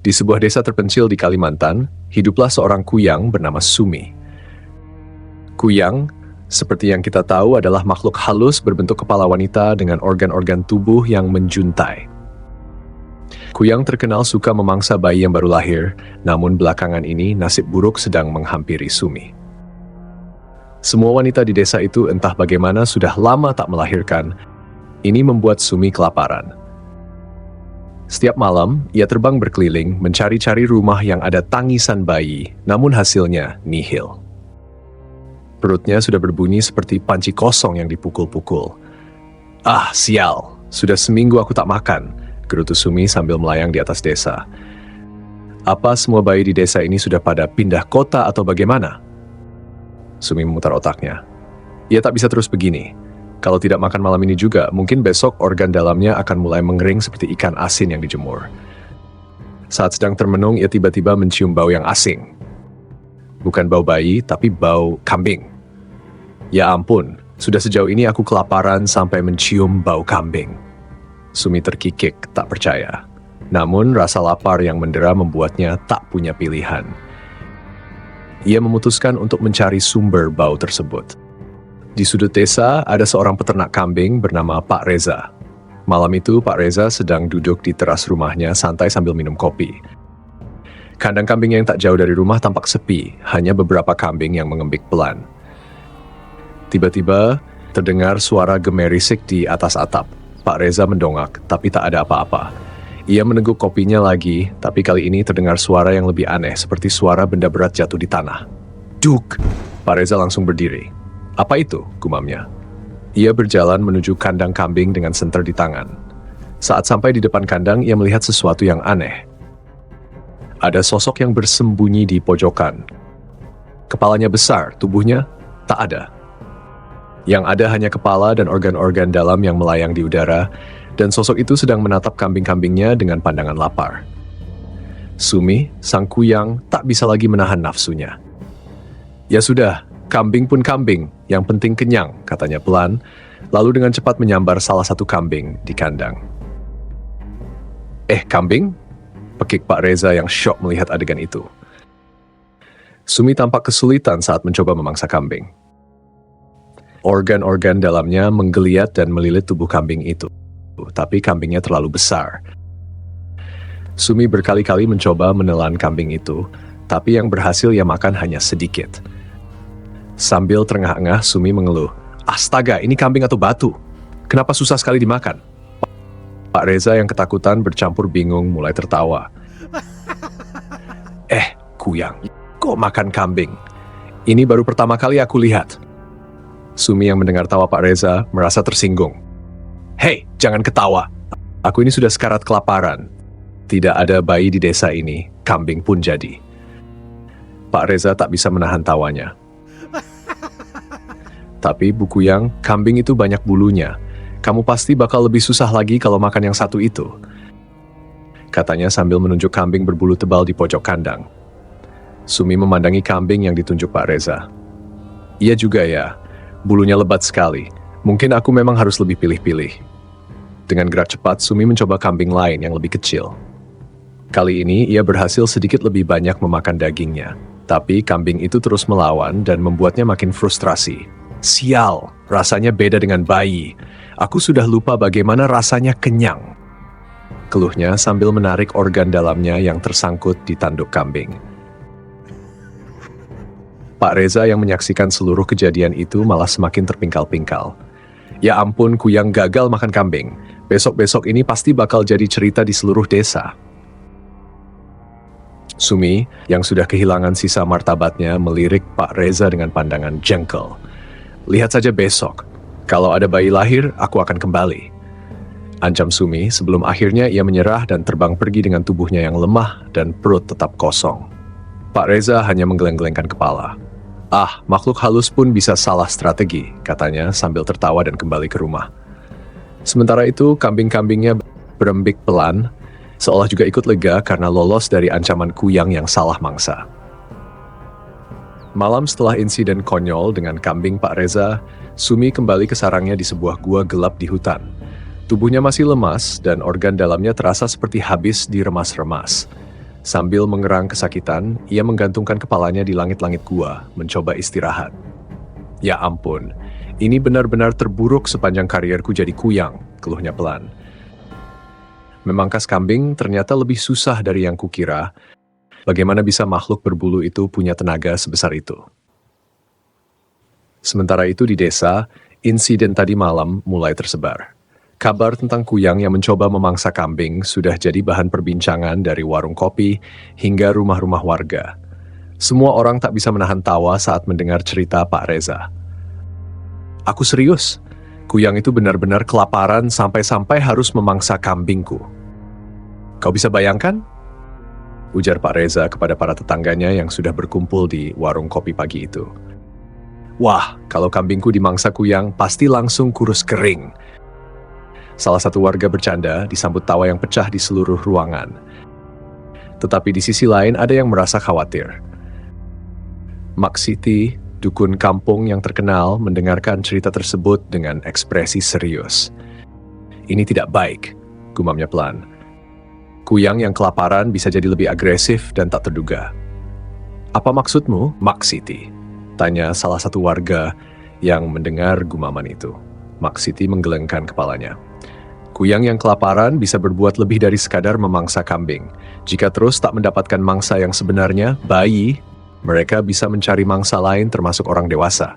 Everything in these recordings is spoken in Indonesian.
Di sebuah desa terpencil di Kalimantan, hiduplah seorang kuyang bernama Sumi. Kuyang, seperti yang kita tahu, adalah makhluk halus berbentuk kepala wanita dengan organ-organ tubuh yang menjuntai. Kuyang terkenal suka memangsa bayi yang baru lahir, namun belakangan ini nasib buruk sedang menghampiri Sumi. Semua wanita di desa itu entah bagaimana sudah lama tak melahirkan. Ini membuat Sumi kelaparan. Setiap malam, ia terbang berkeliling mencari-cari rumah yang ada tangisan bayi, namun hasilnya nihil. Perutnya sudah berbunyi seperti panci kosong yang dipukul-pukul. "Ah, sial, sudah seminggu aku tak makan," gerutu Sumi sambil melayang di atas desa. Apa semua bayi di desa ini sudah pada pindah kota atau bagaimana? Sumi memutar otaknya. Ia tak bisa terus begini. Kalau tidak makan malam ini juga, mungkin besok organ dalamnya akan mulai mengering seperti ikan asin yang dijemur. Saat sedang termenung, ia tiba-tiba mencium bau yang asing. Bukan bau bayi, tapi bau kambing. Ya ampun, sudah sejauh ini aku kelaparan sampai mencium bau kambing. Sumi terkikik, tak percaya. Namun rasa lapar yang mendera membuatnya tak punya pilihan. Ia memutuskan untuk mencari sumber bau tersebut. Di sudut desa, ada seorang peternak kambing bernama Pak Reza. Malam itu, Pak Reza sedang duduk di teras rumahnya santai sambil minum kopi. Kandang kambing yang tak jauh dari rumah tampak sepi, hanya beberapa kambing yang mengembik pelan. Tiba-tiba, terdengar suara gemerisik di atas atap. Pak Reza mendongak, tapi tak ada apa-apa. Ia meneguk kopinya lagi, tapi kali ini terdengar suara yang lebih aneh, seperti suara benda berat jatuh di tanah. Duk! Pak Reza langsung berdiri. "Apa itu?" gumamnya. Ia berjalan menuju kandang kambing dengan senter di tangan. Saat sampai di depan kandang, ia melihat sesuatu yang aneh. Ada sosok yang bersembunyi di pojokan. Kepalanya besar, tubuhnya tak ada. Yang ada hanya kepala dan organ-organ dalam yang melayang di udara, dan sosok itu sedang menatap kambing-kambingnya dengan pandangan lapar. Sumi, sang kuyang, tak bisa lagi menahan nafsunya. "Ya sudah, kambing pun kambing, yang penting kenyang," katanya pelan, lalu dengan cepat menyambar salah satu kambing di kandang. Kambing?" pekik Pak Reza yang syok melihat adegan itu. Sumi tampak kesulitan saat mencoba memangsa kambing. Organ-organ dalamnya menggeliat dan melilit tubuh kambing itu, tapi kambingnya terlalu besar. Sumi berkali-kali mencoba menelan kambing itu, tapi yang berhasil ia makan hanya sedikit. Sambil terengah-engah, Sumi mengeluh, "Astaga, ini kambing atau batu? Kenapa susah sekali dimakan?" Pak Reza yang ketakutan bercampur bingung mulai tertawa. Kuyang, kok makan kambing? Ini baru pertama kali aku lihat." Sumi yang mendengar tawa Pak Reza merasa tersinggung. "Hei, jangan ketawa. Aku ini sudah sekarat kelaparan. Tidak ada bayi di desa ini, kambing pun jadi." Pak Reza tak bisa menahan tawanya. "Tapi Bu Kuyang, kambing itu banyak bulunya. Kamu pasti bakal lebih susah lagi kalau makan yang satu itu," katanya sambil menunjuk kambing berbulu tebal di pojok kandang. Sumi memandangi kambing yang ditunjuk Pak Reza. "Iya juga ya, bulunya lebat sekali. Mungkin aku memang harus lebih pilih-pilih." Dengan gerak cepat, Sumi mencoba kambing lain yang lebih kecil. Kali ini, ia berhasil sedikit lebih banyak memakan dagingnya. Tapi kambing itu terus melawan dan membuatnya makin frustrasi. "Sial, rasanya beda dengan bayi. Aku sudah lupa bagaimana rasanya kenyang," keluhnya sambil menarik organ dalamnya yang tersangkut di tanduk kambing. Pak Reza yang menyaksikan seluruh kejadian itu malah semakin terpingkal-pingkal. "Ya ampun, Kuyang gagal makan kambing. Besok-besok ini pasti bakal jadi cerita di seluruh desa." Sumi, yang sudah kehilangan sisa martabatnya, melirik Pak Reza dengan pandangan jengkel. "Lihat saja besok. Kalau ada bayi lahir, aku akan kembali," ancam Sumi sebelum akhirnya ia menyerah dan terbang pergi dengan tubuhnya yang lemah dan perut tetap kosong. Pak Reza hanya menggeleng-gelengkan kepala. Makhluk halus pun bisa salah strategi," katanya sambil tertawa dan kembali ke rumah. Sementara itu, kambing-kambingnya berembik pelan, seolah juga ikut lega karena lolos dari ancaman kuyang yang salah mangsa. Malam setelah insiden konyol dengan kambing Pak Reza, Sumi kembali ke sarangnya di sebuah gua gelap di hutan. Tubuhnya masih lemas dan organ dalamnya terasa seperti habis diremas-remas. Sambil mengerang kesakitan, ia menggantungkan kepalanya di langit-langit gua, mencoba istirahat. Ya ampun, ini benar-benar terburuk sepanjang karierku jadi kuyang, keluhnya pelan. Memangkas kambing ternyata lebih susah dari yang kukira. Bagaimana bisa makhluk berbulu itu punya tenaga sebesar itu? Sementara itu di desa, insiden tadi malam mulai tersebar. Kabar tentang kuyang yang mencoba memangsa kambing sudah jadi bahan perbincangan dari warung kopi hingga rumah-rumah warga. Semua orang tak bisa menahan tawa saat mendengar cerita Pak Reza. Aku serius, kuyang itu benar-benar kelaparan sampai-sampai harus memangsa kambingku. Kau bisa bayangkan? Ujar Pak Reza kepada para tetangganya yang sudah berkumpul di warung kopi pagi itu. Wah, kalau kambingku dimangsa kuyang pasti langsung kurus kering. Salah satu warga bercanda disambut tawa yang pecah di seluruh ruangan. Tetapi di sisi lain ada yang merasa khawatir. Maksiti, dukun kampung yang terkenal, mendengarkan cerita tersebut dengan ekspresi serius. Ini tidak baik, gumamnya pelan. Kuyang yang kelaparan bisa jadi lebih agresif dan tak terduga. Apa maksudmu, Maksiti? Tanya salah satu warga yang mendengar gumaman itu. Maksiti menggelengkan kepalanya. Kuyang yang kelaparan bisa berbuat lebih dari sekadar memangsa kambing. Jika terus tak mendapatkan mangsa yang sebenarnya, bayi, mereka bisa mencari mangsa lain termasuk orang dewasa.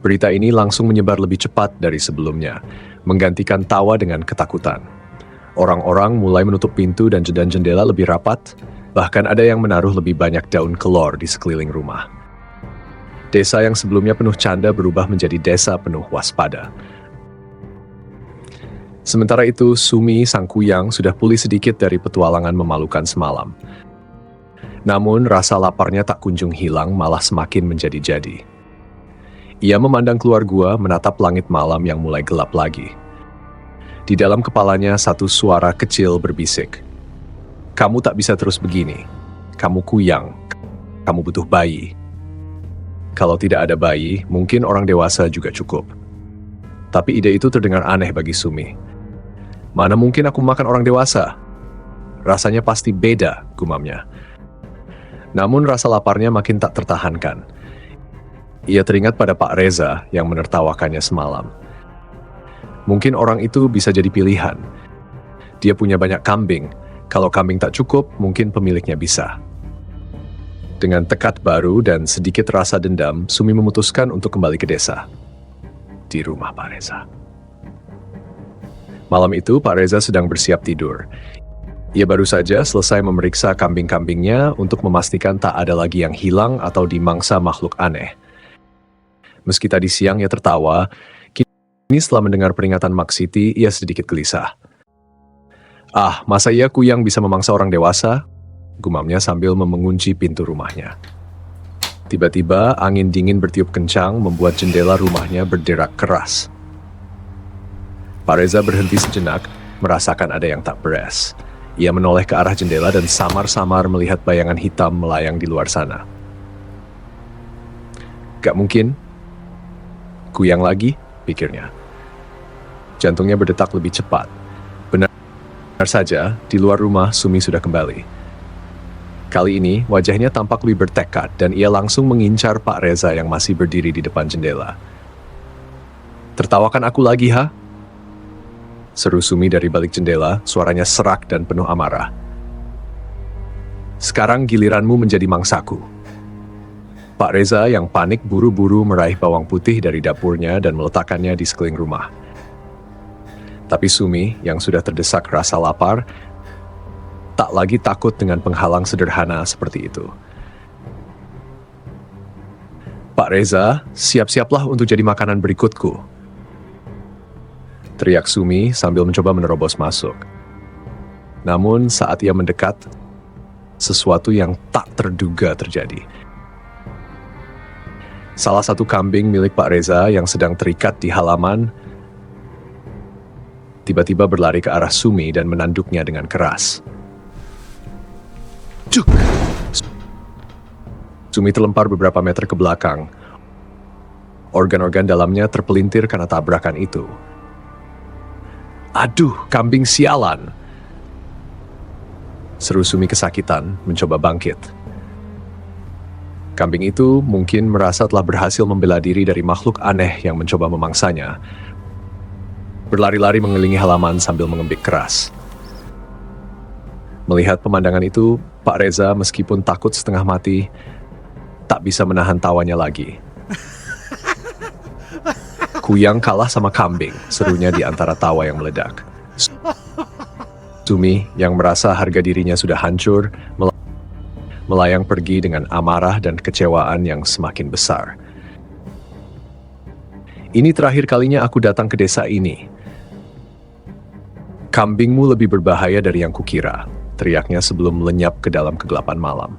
Berita ini langsung menyebar lebih cepat dari sebelumnya, menggantikan tawa dengan ketakutan. Orang-orang mulai menutup pintu dan jendela lebih rapat, bahkan ada yang menaruh lebih banyak daun kelor di sekeliling rumah. Desa yang sebelumnya penuh canda berubah menjadi desa penuh waspada. Sementara itu, Sumi, sang kuyang, sudah pulih sedikit dari petualangan memalukan semalam. Namun, rasa laparnya tak kunjung hilang, malah semakin menjadi-jadi. Ia memandang keluar gua, menatap langit malam yang mulai gelap lagi. Di dalam kepalanya, satu suara kecil berbisik. Kamu tak bisa terus begini. Kamu kuyang. Kamu butuh bayi. Kalau tidak ada bayi, mungkin orang dewasa juga cukup. Tapi ide itu terdengar aneh bagi Sumi. Mana mungkin aku makan orang dewasa? Rasanya pasti beda, gumamnya. Namun rasa laparnya makin tak tertahankan. Ia teringat pada Pak Reza yang menertawakannya semalam. Mungkin orang itu bisa jadi pilihan. Dia punya banyak kambing. Kalau kambing tak cukup, mungkin pemiliknya bisa. Dengan tekad baru dan sedikit rasa dendam, Sumi memutuskan untuk kembali ke desa. Di rumah Pak Reza. Malam itu, Pak Reza sedang bersiap tidur. Ia baru saja selesai memeriksa kambing-kambingnya untuk memastikan tak ada lagi yang hilang atau dimangsa makhluk aneh. Meski tadi siang ia tertawa, kini setelah mendengar peringatan Maksiti, ia sedikit gelisah. Ah, masa iya kuyang bisa memangsa orang dewasa? Gumamnya sambil mengunci pintu rumahnya. Tiba-tiba, angin dingin bertiup kencang membuat jendela rumahnya berderak keras. Pak Reza berhenti sejenak, merasakan ada yang tak beres. Ia menoleh ke arah jendela dan samar-samar melihat bayangan hitam melayang di luar sana. Gak mungkin. Kuyang lagi, pikirnya. Jantungnya berdetak lebih cepat. Benar saja, di luar rumah Sumi sudah kembali. Kali ini, wajahnya tampak lebih bertekad dan ia langsung mengincar Pak Reza yang masih berdiri di depan jendela. Tertawakan aku lagi, ha? Seru Sumi dari balik jendela, suaranya serak dan penuh amarah. Sekarang giliranmu menjadi mangsaku. Pak Reza yang panik buru-buru meraih bawang putih dari dapurnya dan meletakkannya di sekeliling rumah. Tapi Sumi, yang sudah terdesak rasa lapar, tak lagi takut dengan penghalang sederhana seperti itu. Pak Reza, siap-siaplah untuk jadi makanan berikutku. Teriak Sumi sambil mencoba menerobos masuk. Namun saat ia mendekat, sesuatu yang tak terduga terjadi. Salah satu kambing milik Pak Reza yang sedang terikat di halaman, tiba-tiba berlari ke arah Sumi dan menanduknya dengan keras. Cuk! Sumi terlempar beberapa meter ke belakang. Organ-organ dalamnya terpelintir karena tabrakan itu. Aduh, kambing sialan! seru Sumi kesakitan, mencoba bangkit. Kambing itu mungkin merasa telah berhasil membela diri dari makhluk aneh yang mencoba memangsanya. Berlari-lari mengelilingi halaman sambil mengembik keras. Melihat pemandangan itu, Pak Reza meskipun takut setengah mati, tak bisa menahan tawanya lagi. Kuyang kalah sama kambing, serunya di antara tawa yang meledak. Sumi yang merasa harga dirinya sudah hancur, melayang pergi dengan amarah dan kecewaan yang semakin besar. Ini terakhir kalinya aku datang ke desa ini. Kambingmu lebih berbahaya dari yang kukira, teriaknya sebelum lenyap ke dalam kegelapan malam.